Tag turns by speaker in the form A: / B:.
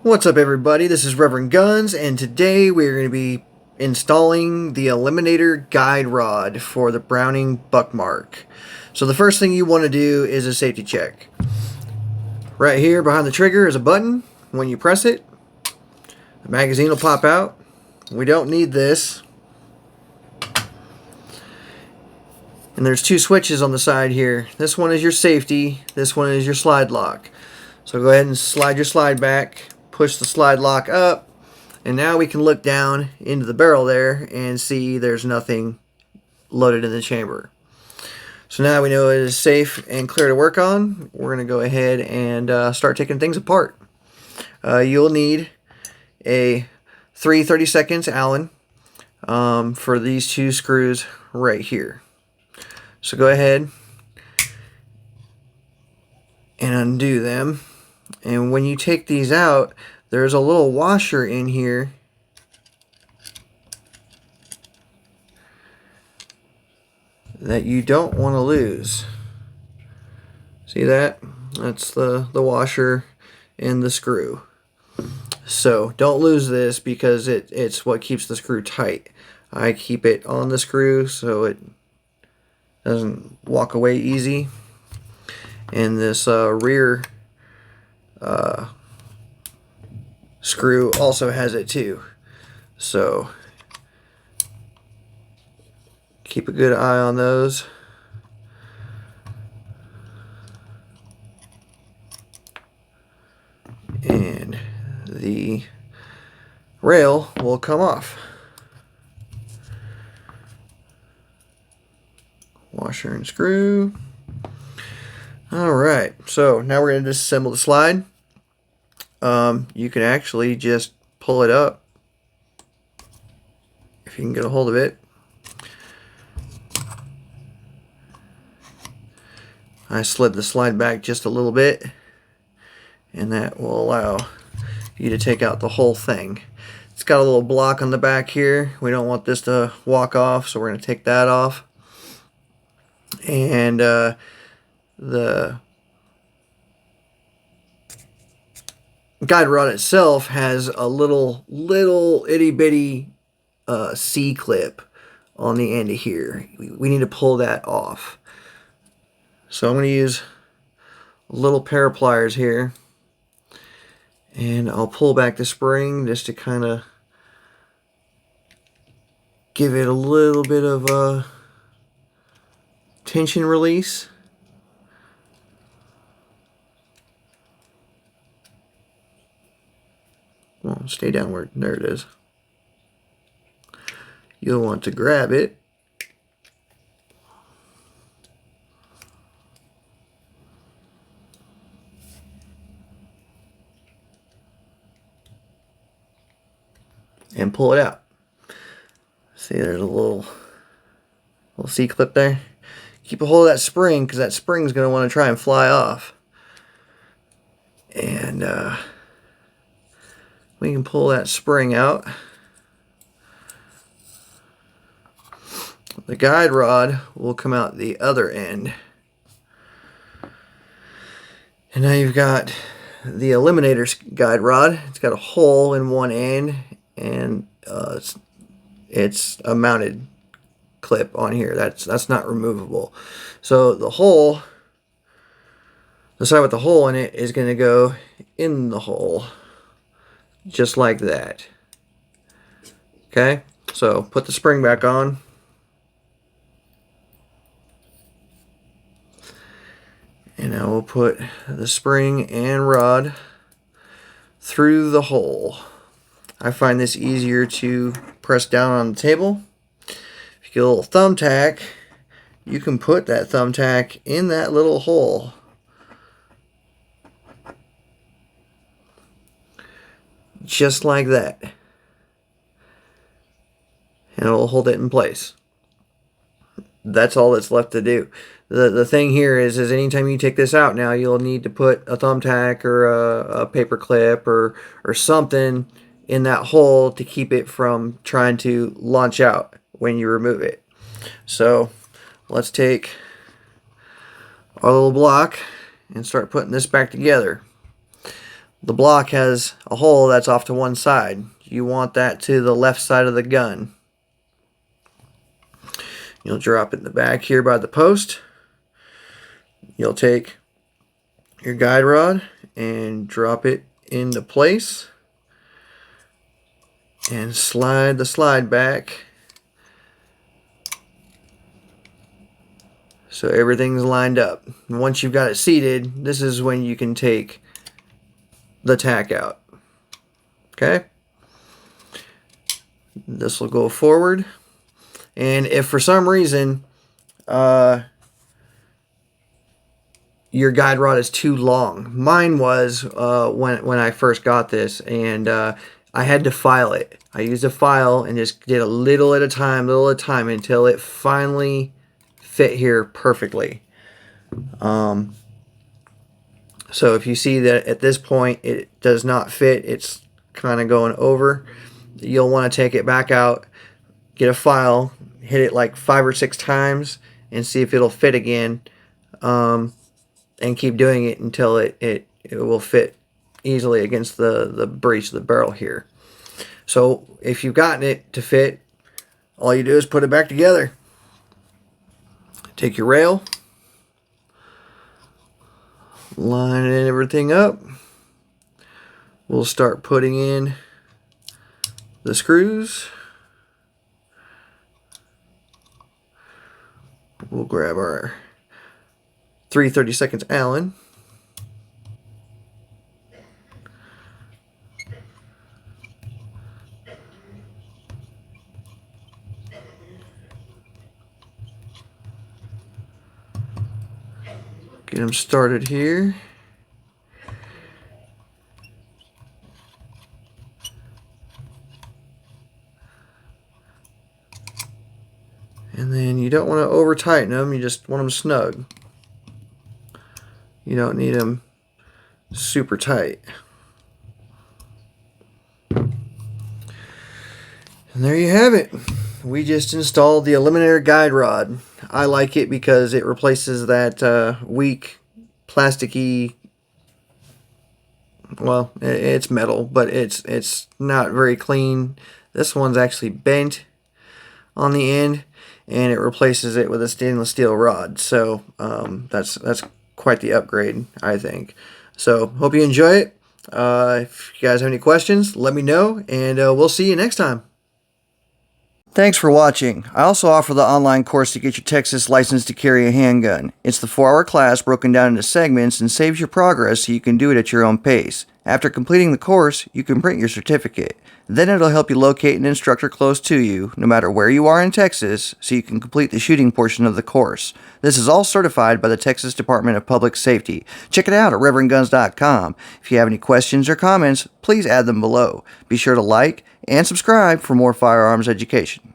A: What's up, everybody? This is Reverend Guns, and today we're going to be installing the Eliminator Guide Rod for the Browning Buckmark. So the first thing you want to do is a safety check. Right here behind the trigger is a button. When you press it, the magazine will pop out. We don't need this. And there's two switches on the side here. This one is your safety. This one is your slide lock. So go ahead and slide your slide back. Push the slide lock up, and now we can look down into the barrel there and see there's nothing loaded in the chamber. So now we know it is safe and clear to work on. We're going to go ahead and start taking things apart. You'll need a 3/32 Allen for these two screws right here. So go ahead and undo them. And when you take these out, there's a little washer in here that you don't want to lose. See that? That's the washer and the screw. So don't lose this because it's what keeps the screw tight. I keep it on the screw so it doesn't walk away easy. And this rear screw also has it too, so keep a good eye on those. And the rail will come off. Washer and screw. Alright, so now we're going to disassemble the slide. You can actually just pull it up if you can get a hold of it. I slid the slide back just a little bit, and that will allow you to take out the whole thing. It's got a little block on the back here. We don't want this to walk off, so we're going to take that off. And the guide rod itself has a little itty bitty C-clip on the end of here. We need to pull that off. So I'm going to use a little pair of pliers here, and I'll pull back the spring just to kind of give it a little bit of a tension release. Well, stay downward. There it is. You'll want to grab it and pull it out. See, there's a little C-clip there. Keep a hold of that spring because that spring's going to want to try and fly off. And we can pull that spring out. The guide rod will come out the other end. And now you've got the Eliminator's guide rod. It's got a hole in one end, and it's a mounted clip on here. That's not removable. So the hole, the side with the hole in it, is going to go in the hole, just like that. Okay, so put the spring back on. And now we'll put the spring and rod through the hole. I find this easier to press down on the table. If you get a little thumbtack, you can put that thumbtack in that little hole. Just like that. And it'll hold it in place. That's all that's left to do. The thing here is anytime you take this out now, you'll need to put a thumbtack or a paper clip or something in that hole to keep it from trying to launch out when you remove it. So let's take our little block and start putting this back together. the block has a hole that's off to one side. You want that to the left side of the gun. You'll drop it in the back here by the post. You'll take your guide rod and drop it into place and slide the slide back so everything's lined up. And once you've got it seated, this is when you can take the tack out. Okay? This will go forward. And if for some reason your guide rod is too long, mine was when I first got this, and I had to file it. I used a file and just did a little at a time until it finally fit here perfectly. So if you see that at this point it does not fit, it's kind of going over, you'll want to take it back out, get a file, hit it like 5 or 6 times and see if it'll fit again, and keep doing it until it will fit easily against the breech of the barrel here. So if you've gotten it to fit, all you do is put it back together. Take your rail, line everything up. We'll start putting in the screws. We'll grab our 3/32 Allen. Get them started here. And then you don't want to over tighten them, you just want them snug. You don't need them super tight. And there you have it. We just installed the Eliminator Guide Rod. I like it because it replaces that weak, plasticky, well, it's metal, but it's not very clean. This one's actually bent on the end, and it replaces it with a stainless steel rod. So that's quite the upgrade, I think. So hope you enjoy it. If you guys have any questions, let me know, and we'll see you next time. Thanks for watching. I also offer the online course to get your Texas license to carry a handgun. It's the 4-hour class broken down into segments and saves your progress so you can do it at your own pace. After completing the course, you can print your certificate. Then it'll help you locate an instructor close to you, no matter where you are in Texas, so you can complete the shooting portion of the course. This is all certified by the Texas Department of Public Safety. Check it out at reverendguns.com. If you have any questions or comments, please add them below. Be sure to like and subscribe for more firearms education.